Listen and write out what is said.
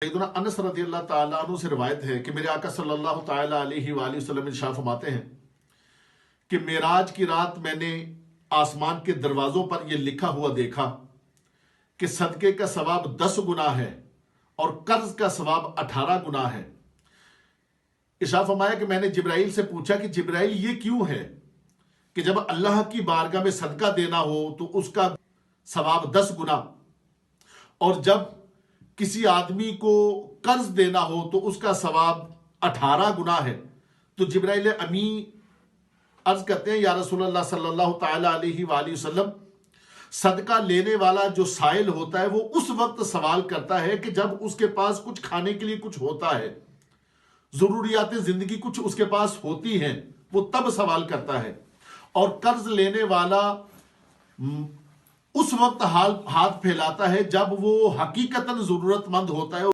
सैयदना अनस रज़ियल्लाहु ताला अन्हु से रिवायत है कि मेरे आका सल्लल्लाहु ताला अलैहि वसल्लम इरशाद फरमाते हैं कि मेराज की रात मैंने आसमान के दरवाजों पर यह लिखा हुआ देखा कि सदके का सवाब 10 गुना है और कर्ज का सवाब 18 गुना है। इरशाद फरमाया कि मैंने जिब्राइल से पूछा कि जिब्राइल ये क्यों है कि जब अल्लाह की बारगाह में सदका देना हो तो उसका सवाब 10 गुना और जब किसी आदमी को कर्ज देना हो तो उसका सवाब 18 गुना है। तो जिब्राइल अमी अर्ज करते हैं या रसूलल्लाह सल्लल्लाहु ताला अलैहि वसल्लम, सदका लेने वाला जो साइल होता है वो उस वक्त सवाल करता है कि जब उसके पास कुछ खाने के लिए कुछ होता है, जरूरियात जिंदगी कुछ उसके पास होती हैं, वो तब सवाल करता है। और कर्ज लेने वाला उस वक्त हाथ फैलाता है जब वो हकीकतन जरूरतमंद होता है।